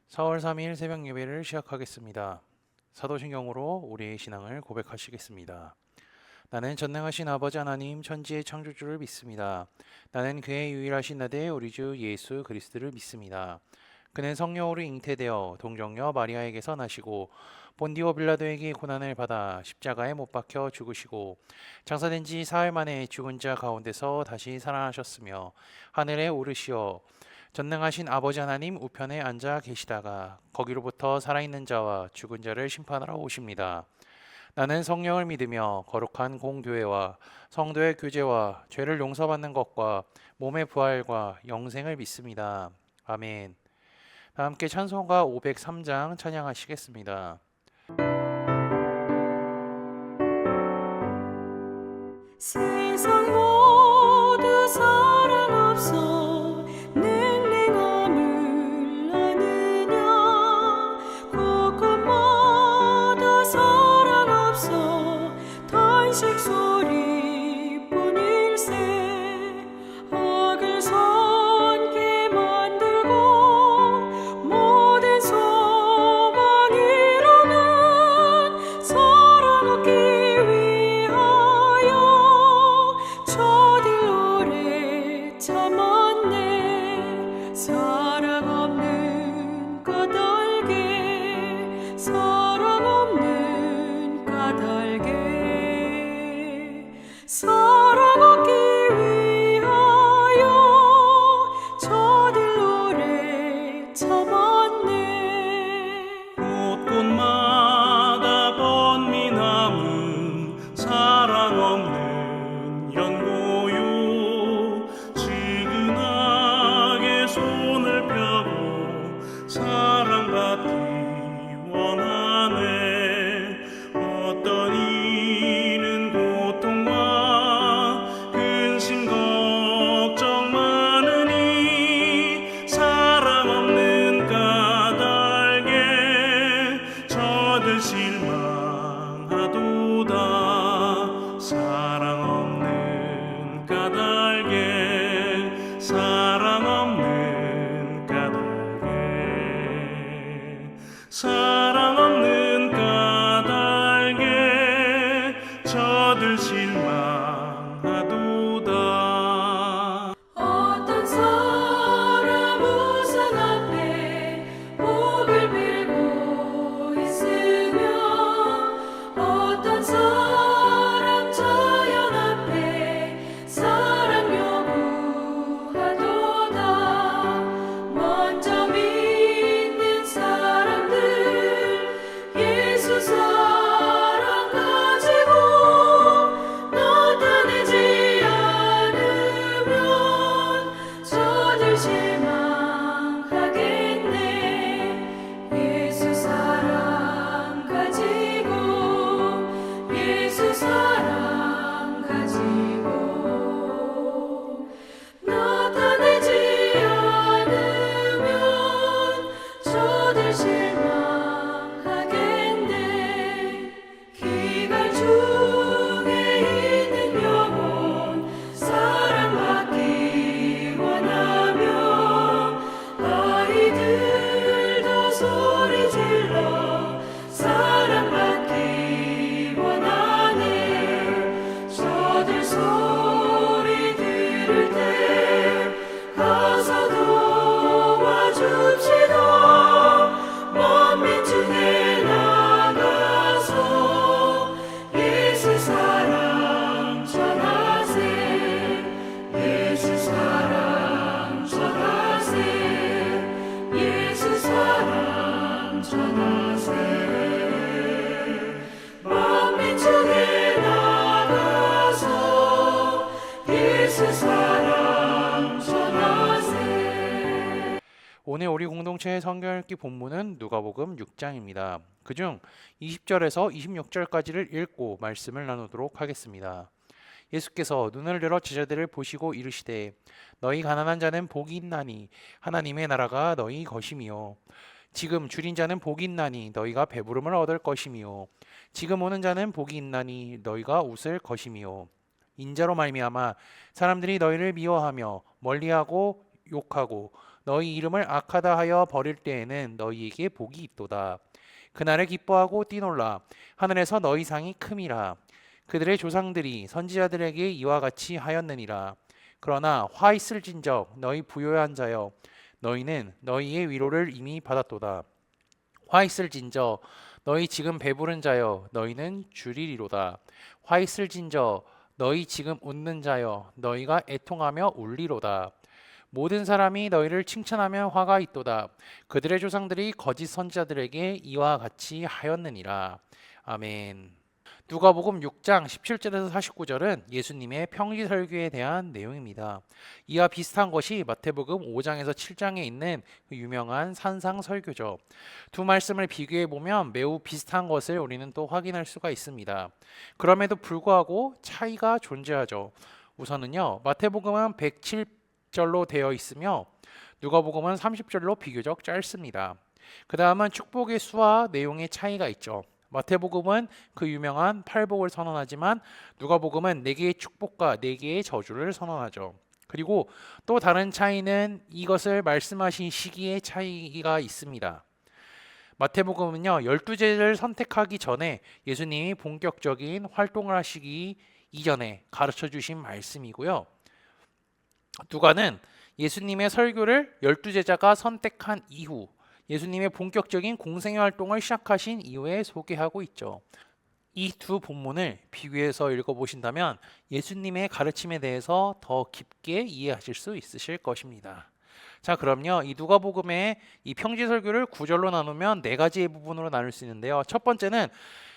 4월 3일 새벽 예배를 시작하겠습니다. 사도신경으로 우리의 신앙을 고백하시겠습니다. 나는 전능하신 아버지 하나님 천지의 창조주를 믿습니다. 나는 그의 유일하신 아들 우리 주 예수 그리스도를 믿습니다. 그는 성령으로 잉태되어 동정녀 마리아에게서 나시고 본디오 빌라도에게 고난을 받아 십자가에 못 박혀 죽으시고 장사된 지 사흘 만에 죽은 자 가운데서 다시 살아나셨으며 하늘에 오르시어 전능하신 아버지 하나님 우편에 앉아 계시다가 거기로부터 살아있는 자와 죽은 자를 심판하러 오십니다. 나는 성령을 믿으며 거룩한 공교회와 성도의 교제와 죄를 용서받는 것과 몸의 부활과 영생을 믿습니다. 아멘. 다 함께 찬송가 503장 찬양하시겠습니다. 세상 모두 사랑 없어 냉랭함을 아느냐 곳곳 모두 사랑 없어 탄식 소리뿐일세 악을 선케 만들고 모든 소망 이루는 사랑 얻기 위하여 저들 오래 참았네 사랑 없는 까닭에 사랑 없는 까닭에 사랑 얻기 위하여 저들 오래 참았네 곳곳마다 번민함은 사랑 없는 연고요 지근하게 손을 펴고 사랑받기 원하네 어떤 이는 고통과 근심 걱정 많으니 사랑 없는 까닭에 저들 실망하도다 사랑 없는 까닭에 사랑 없는 까닭에 사랑 없는 까닭에 저들 실망하도다 어떤 사람 우상 앞에 목을 빌고 있으며 어떤 사람 자연 앞에 사랑 요구하도다 먼저 믿는 사람들 예수 사랑 가지고 나타내지 않으면 저들 실망하겠네 예수 사랑 가지고 예수 사랑 가지고 나타내지 않으면 저들 실망하겠네 기갈 중에 있는 영혼 사랑받기 원하며 아이들도 소리 질러 사랑받기 원하네 저들 소리 들을 때 가서 도와줍시다 만민 중에 나가서 예수 사랑 전하세 예수 사랑 전하세 예수 사랑 전하세 만민 중에 나가서 예수 사랑 전하세 오늘 우리 공동체의 성경 읽기 본문은 누가복음 6장입니다. 그중 20절에서 26절까지를 읽고 말씀을 나누도록 하겠습니다. 예수께서 눈을 들어 제자들을 보시고 이르시되 너희 가난한 자는 복이 있나니 하나님의 나라가 너희 것이미요 지금 줄인 자는 복이 있나니 너희가 배부름을 얻을 것이미요 지금 오는 자는 복이 있나니 너희가 웃을 것이미요 인자로 말미암아 사람들이 너희를 미워하며 멀리하고 욕하고 너희 이름을 악하다 하여 버릴 때에는 너희에게 복이 있도다. 그날을 기뻐하고 뛰놀라. 하늘에서 너희 상이 큼이라. 그들의 조상들이 선지자들에게 이와 같이 하였느니라. 그러나 화 있을진적 너희 부요한 자여 너희는 너희의 위로를 이미 받았도다. 화 있을진저 너희 지금 배부른 자여 너희는 줄이리로다. 화 있을진저 너희 지금 웃는 자여 너희가 애통하며 울리로다. 모든 사람이 너희를 칭찬하며 화가 있도다. 그들의 조상들이 거짓 선지자들에게 이와 같이 하였느니라. 아멘. 누가복음 6장 17절에서 49절은 예수님의 평지 설교에 대한 내용입니다. 이와 비슷한 것이 마태복음 5장에서 7장에 있는 그 유명한 산상 설교죠. 두 말씀을 비교해 보면 매우 비슷한 것을 우리는 또 확인할 수가 있습니다. 그럼에도 불구하고 차이가 존재하죠. 우선은요, 마태복음은 107절로 되어 있으며 누가복음은 30절로 비교적 짧습니다. 그 다음은 축복의 수와 내용의 차이가 있죠. 마태복음은 그 유명한 팔복을 선언하지만 누가복음은 4개의 축복과 4개의 저주를 선언하죠. 그리고 또 다른 차이는 이것을 말씀하신 시기의 차이가 있습니다. 마태복음은요, 12제를 선택하기 전에 예수님이 본격적인 활동을 하시기 이전에 가르쳐 주신 말씀이고요. 누가는 예수님의 설교를 12제자가 선택한 이후 예수님의 본격적인 공생애 활동을 시작하신 이후에 소개하고 있죠. 이 두 본문을 비교해서 읽어보신다면 예수님의 가르침에 대해서 더 깊게 이해하실 수 있으실 것입니다. 자, 그럼요. 이 누가복음의 이 평지설교를 9절로 나누면 4가지의 부분으로 나눌 수 있는데요. 첫 번째는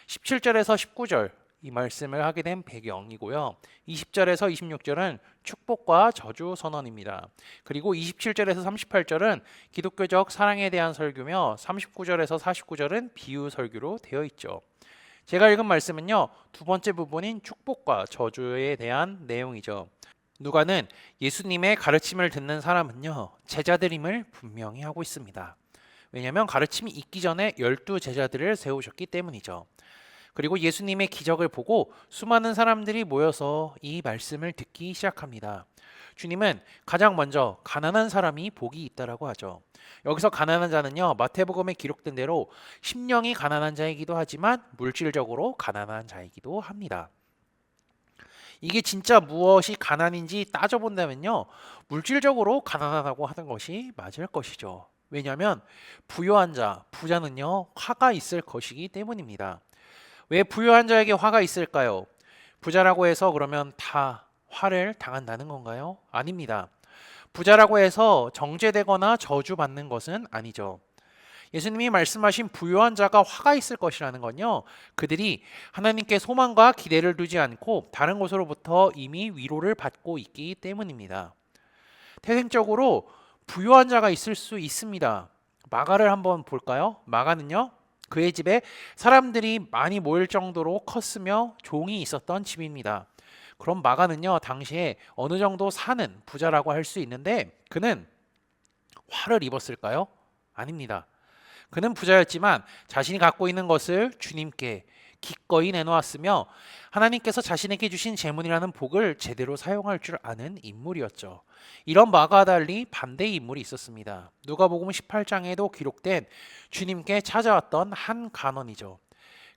17절에서 19절 이 말씀을 하게 된 배경이고요. 20절에서 26절은 축복과 저주 선언입니다. 그리고 27절에서 38절은 기독교적 사랑에 대한 설교며 39절에서 49절은 비유 설교로 되어 있죠. 제가 읽은 말씀은요, 두 번째 부분인 축복과 저주에 대한 내용이죠. 누가는 예수님의 가르침을 듣는 사람은요, 제자들임을 분명히 하고 있습니다. 왜냐하면 가르침이 있기 전에 12제자들을 세우셨기 때문이죠. 그리고 예수님의 기적을 보고 수많은 사람들이 모여서 이 말씀을 듣기 시작합니다. 주님은 가장 먼저 가난한 사람이 복이 있다라고 하죠. 여기서 가난한 자는요, 마태복음에 기록된 대로 심령이 가난한 자이기도 하지만 물질적으로 가난한 자이기도 합니다. 이게 진짜 무엇이 가난인지 따져본다면요, 물질적으로 가난하다고 하는 것이 맞을 것이죠. 왜냐하면 부유한 자, 부자는요, 화가 있을 것이기 때문입니다. 왜 부유한 자에게 화가 있을까요? 부자라고 해서 그러면 다 화를 당한다는 건가요? 아닙니다. 부자라고 해서 정죄되거나 저주받는 것은 아니죠. 예수님이 말씀하신 부유한 자가 화가 있을 것이라는 건요, 그들이 하나님께 소망과 기대를 두지 않고 다른 곳으로부터 이미 위로를 받고 있기 때문입니다. 태생적으로 부유한 자가 있을 수 있습니다. 마가를 한번 볼까요? 마가는요, 그의 집에 사람들이 많이 모일 정도로 컸으며 종이 있었던 집입니다. 그럼 마가는요, 당시에 어느 정도 사는 부자라고 할 수 있는데 그는 화를 입었을까요? 아닙니다. 그는 부자였지만 자신이 갖고 있는 것을 주님께 기꺼이 내놓았으며 하나님께서 자신에게 주신 재물이라는 복을 제대로 사용할 줄 아는 인물이었죠. 이런 마가와 달리 반대의 인물이 있었습니다. 누가복음 18장에도 기록된 주님께 찾아왔던 한 간원이죠.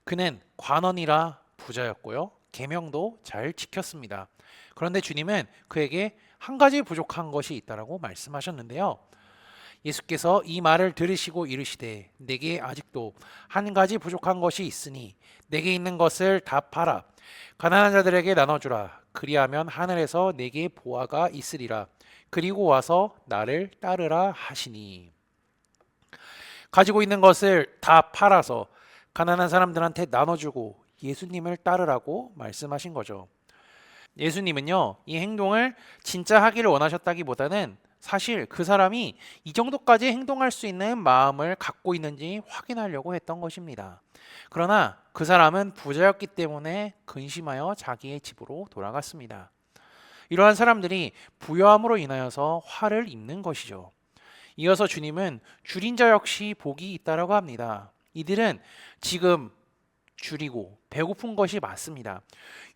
그는 관원이라 부자였고요, 계명도 잘 지켰습니다. 그런데 주님은 그에게 한 가지 부족한 것이 있다라고 말씀하셨는데요. 예수께서 이 말을 들으시고 이르시되 내게 아직도 한 가지 부족한 것이 있으니 내게 있는 것을 다 팔아 가난한 자들에게 나눠주라. 그리하면 하늘에서 내게 보화가 있으리라. 그리고 와서 나를 따르라 하시니. 가지고 있는 것을 다 팔아서 가난한 사람들한테 나눠주고 예수님을 따르라고 말씀하신 거죠. 예수님은요, 이 행동을 진짜 하기를 원하셨다기보다는 사실 그 사람이 이 정도까지 행동할 수 있는 마음을 갖고 있는지 확인하려고 했던 것입니다. 그러나 그 사람은 부자였기 때문에 근심하여 자기의 집으로 돌아갔습니다. 이러한 사람들이 부유함으로 인하여서 화를 입는 것이죠. 이어서 주님은 줄인 자 역시 복이 있다라고 합니다. 이들은 지금 줄이고 배고픈 것이 맞습니다.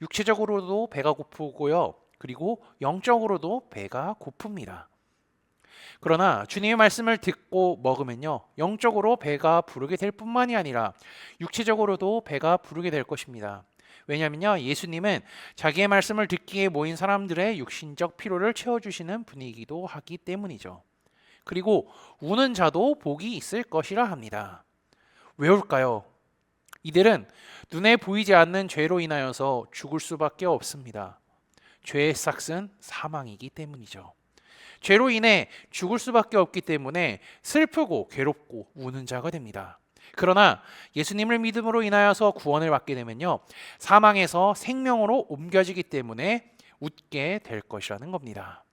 육체적으로도 배가 고프고요, 그리고 영적으로도 배가 고픕니다. 그러나 주님의 말씀을 듣고 먹으면요, 영적으로 배가 부르게 될 뿐만이 아니라 육체적으로도 배가 부르게 될 것입니다. 왜냐하면요, 예수님은 자기의 말씀을 듣기에 모인 사람들의 육신적 피로를 채워주시는 분이기도 하기 때문이죠. 그리고 우는 자도 복이 있을 것이라 합니다. 왜 울까요? 이들은 눈에 보이지 않는 죄로 인하여서 죽을 수밖에 없습니다. 죄의 삭은 사망이기 때문이죠. 죄로 인해 죽을 수밖에 없기 때문에 슬프고 괴롭고 우는 자가 됩니다. 그러나 예수님을 믿음으로 인하여서 구원을 받게 되면요, 사망에서 생명으로 옮겨지기 때문에 웃게 될 것이라는 겁니다.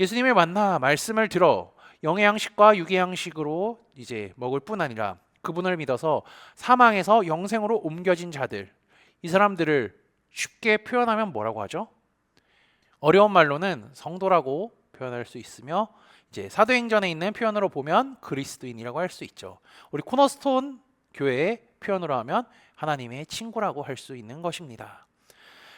예수님을 만나 말씀을 들어 영의 양식과 육의 양식으로 이제 먹을 뿐 아니라 그분을 믿어서 사망에서 영생으로 옮겨진 자들, 이 사람들을 쉽게 표현하면 뭐라고 하죠? 어려운 말로는 성도라고 표현할 수 있으며, 이제 사도행전에 있는 표현으로 보면 그리스도인이라고 할 수 있죠. 우리 코너스톤 교회의 표현으로 하면 하나님의 친구라고 할 수 있는 것입니다.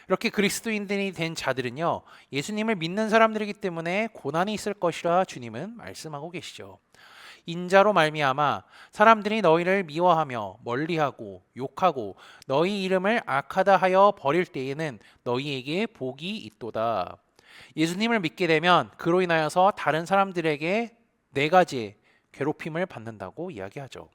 이렇게 그리스도인들이 된 자들은요, 예수님을 믿는 사람들이기 때문에 고난이 있을 것이라 주님은 말씀하고 계시죠. 인자로 말미암아 사람들이 너희를 미워하며 멀리하고 욕하고 너희 이름을 악하다 하여 버릴 때에는 너희에게 복이 있도다. 예수님을 믿게 되면 그로 인하여서 다른 사람들에게 네 가지의 괴롭힘을 받는다고 이야기하죠.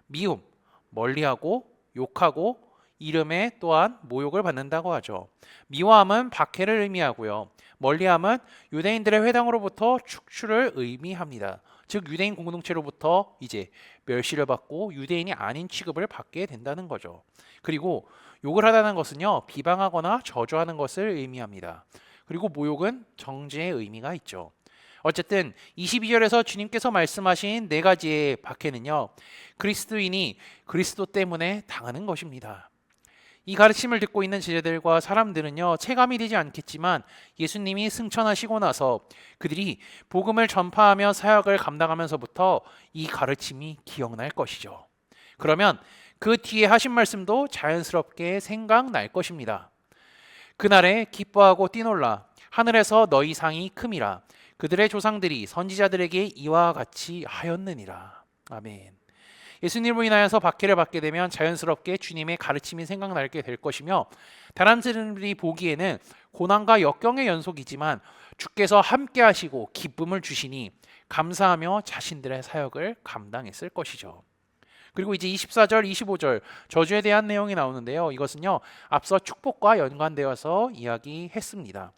미움, 멀리하고 욕하고 이름에 또한 모욕을 받는다고 하죠. 미워함은 박해를 의미하고요. 멀리함은 유대인들의 회당으로부터 축출을 의미합니다. 즉 유대인 공동체로부터 이제 멸시를 받고 유대인이 아닌 취급을 받게 된다는 거죠. 그리고 욕을 하다는 것은요, 비방하거나 저주하는 것을 의미합니다. 그리고 모욕은 정죄의 의미가 있죠. 어쨌든 22절에서 주님께서 말씀하신 네 가지의 박해는요, 그리스도인이 그리스도 때문에 당하는 것입니다. 이 가르침을 듣고 있는 제자들과 사람들은요, 체감이 되지 않겠지만 예수님이 승천하시고 나서 그들이 복음을 전파하며 사역을 감당하면서부터 이 가르침이 기억날 것이죠. 그러면 그 뒤에 하신 말씀도 자연스럽게 생각날 것입니다. 그날에 기뻐하고 뛰놀라 하늘에서 너희 상이 큼이라 그들의 조상들이 선지자들에게 이와 같이 하였느니라. 아멘. 예수님으로 인하여서 박해를 받게 되면 자연스럽게 주님의 가르침이 생각나게 될 것이며, 다른 사람들이 보기에는 고난과 역경의 연속이지만 주께서 함께 하시고 기쁨을 주시니 감사하며 자신들의 사역을 감당했을 것이죠. 그리고 이제 24절, 25절 저주에 대한 내용이 나오는데요. 이것은요, 앞서 축복과 연관되어서 이야기했습니다.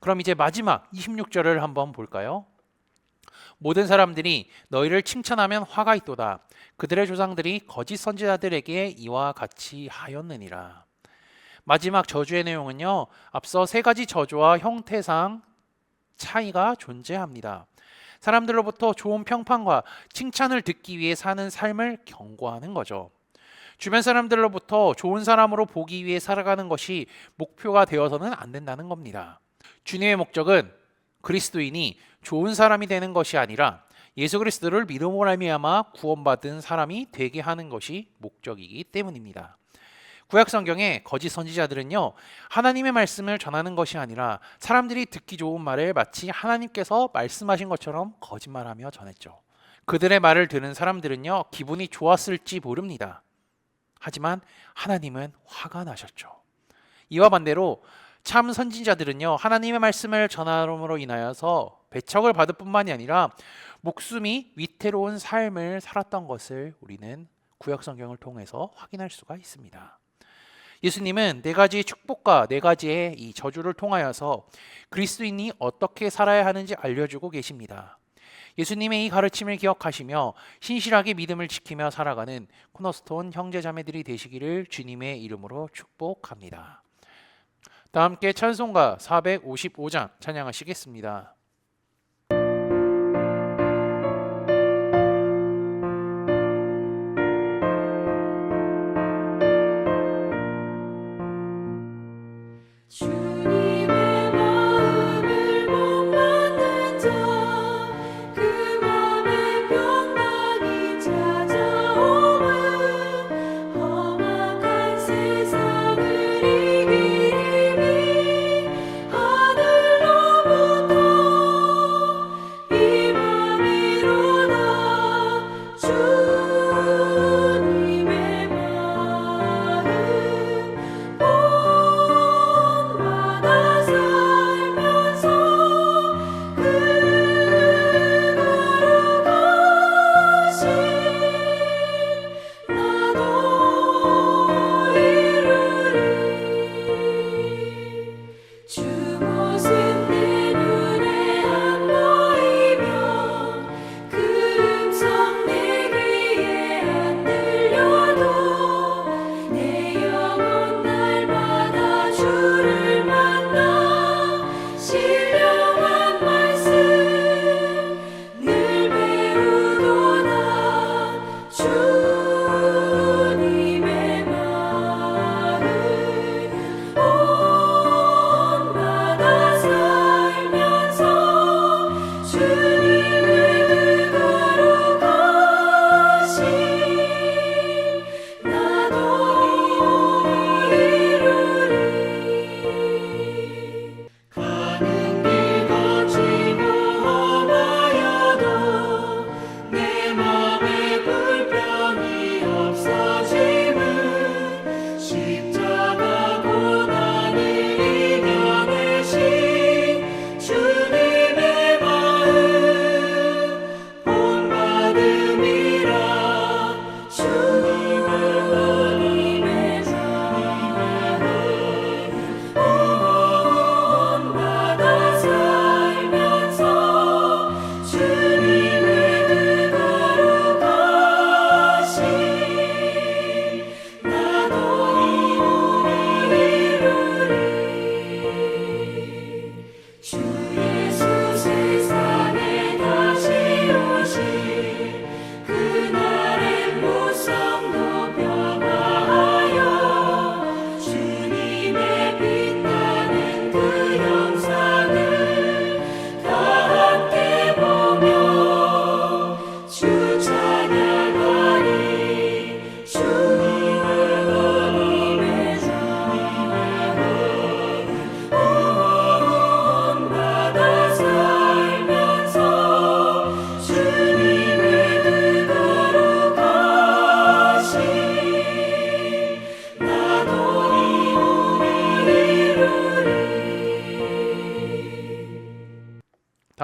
그럼 이제 마지막 26절을 한번 볼까요? 모든 사람들이 너희를 칭찬하면 화가 있도다. 그들의 조상들이 거짓 선지자들에게 이와 같이 하였느니라. 마지막 저주의 내용은요, 앞서 세 가지 저주와 형태상 차이가 존재합니다. 사람들로부터 좋은 평판과 칭찬을 듣기 위해 사는 삶을 경고하는 거죠. 주변 사람들로부터 좋은 사람으로 보기 위해 살아가는 것이 목표가 되어서는 안 된다는 겁니다. 주님의 목적은 그리스도인이 좋은 사람이 되는 것이 아니라 예수 그리스도를 믿음으로 말미암아 구원받은 사람이 되게 하는 것이 목적이기 때문입니다. 구약 성경의 거짓 선지자들은요, 하나님의 말씀을 전하는 것이 아니라 사람들이 듣기 좋은 말을 마치 하나님께서 말씀하신 것처럼 거짓말하며 전했죠. 그들의 말을 들은 사람들은요, 기분이 좋았을지 모릅니다. 하지만 하나님은 화가 나셨죠. 이와 반대로 참 선지자들은요, 하나님의 말씀을 전함으로 인하여서 배척을 받을 뿐만이 아니라 목숨이 위태로운 삶을 살았던 것을 우리는 구약 성경을 통해서 확인할 수가 있습니다. 예수님은 네 가지의 축복과 네 가지의 이 저주를 통하여서 그리스도인이 어떻게 살아야 하는지 알려주고 계십니다. 예수님의 이 가르침을 기억하시며 신실하게 믿음을 지키며 살아가는 코너스톤 형제자매들이 되시기를 주님의 이름으로 축복합니다. 다 함께 찬송가 455장 찬양하시겠습니다. 주님의 마음을 본받는 자, 그 맘에 평강이 찾아오는 험악한 세상을 이기리니 하늘로부터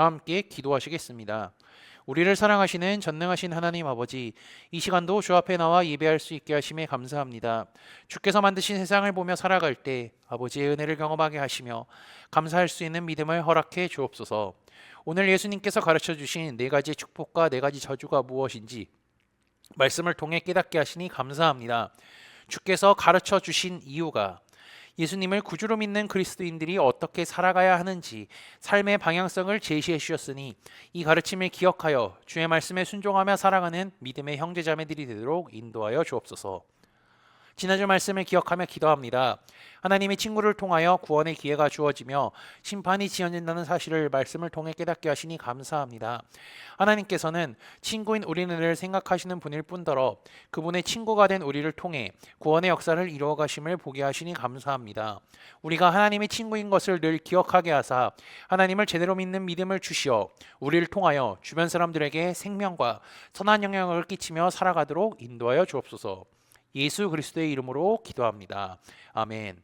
함께 기도하시겠습니다. 우리를 사랑하시는 전능하신 하나님 아버지, 이 시간도 주 앞에 나와 예배할 수 있게 하심에 감사합니다. 주께서 만드신 세상을 보며 살아갈 때 아버지의 은혜를 경험하게 하시며 감사할 수 있는 믿음을 허락해 주옵소서. 오늘 예수님께서 가르쳐 주신 네 가지 축복과 네 가지 저주가 무엇인지 말씀을 통해 깨닫게 하시니 감사합니다. 주께서 가르쳐 주신 이유가 예수님을 구주로 믿는 그리스도인들이 어떻게 살아가야 하는지 삶의 방향성을 제시해 주셨으니 이 가르침을 기억하여 주의 말씀에 순종하며 살아가는 믿음의 형제자매들이 되도록 인도하여 주옵소서. 지난주 말씀을 기억하며 기도합니다. 하나님의 친구를 통하여 구원의 기회가 주어지며 심판이 지어진다는 사실을 말씀을 통해 깨닫게 하시니 감사합니다. 하나님께서는 친구인 우리를 생각하시는 분일 뿐더러 그분의 친구가 된 우리를 통해 구원의 역사를 이루어 가심을 보게 하시니 감사합니다. 우리가 하나님의 친구인 것을 늘 기억하게 하사 하나님을 제대로 믿는 믿음을 주시어 우리를 통하여 주변 사람들에게 생명과 선한 영향을 끼치며 살아가도록 인도하여 주옵소서. 예수 그리스도의 이름으로 기도합니다. 아멘.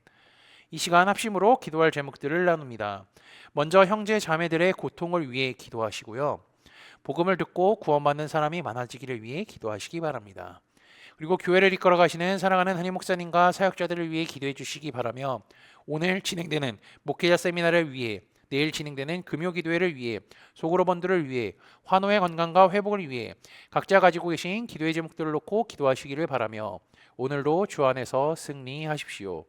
이 시간 합심으로 기도할 제목들을 나눕니다. 먼저 형제 자매들의 고통을 위해 기도하시고요. 복음을 듣고 구원받는 사람이 많아지기를 위해 기도하시기 바랍니다. 그리고 교회를 이끌어 가시는 사랑하는 한임 목사님과 사역자들을 위해 기도해 주시기 바라며 오늘 진행되는 목회자 세미나를 위해 내일 진행되는 금요 기도회를 위해 속으로 번들을 위해 환호의 건강과 회복을 위해 각자 가지고 계신 기도의 제목들을 놓고 기도하시기를 바라며 오늘도 주 안에서 승리하십시오.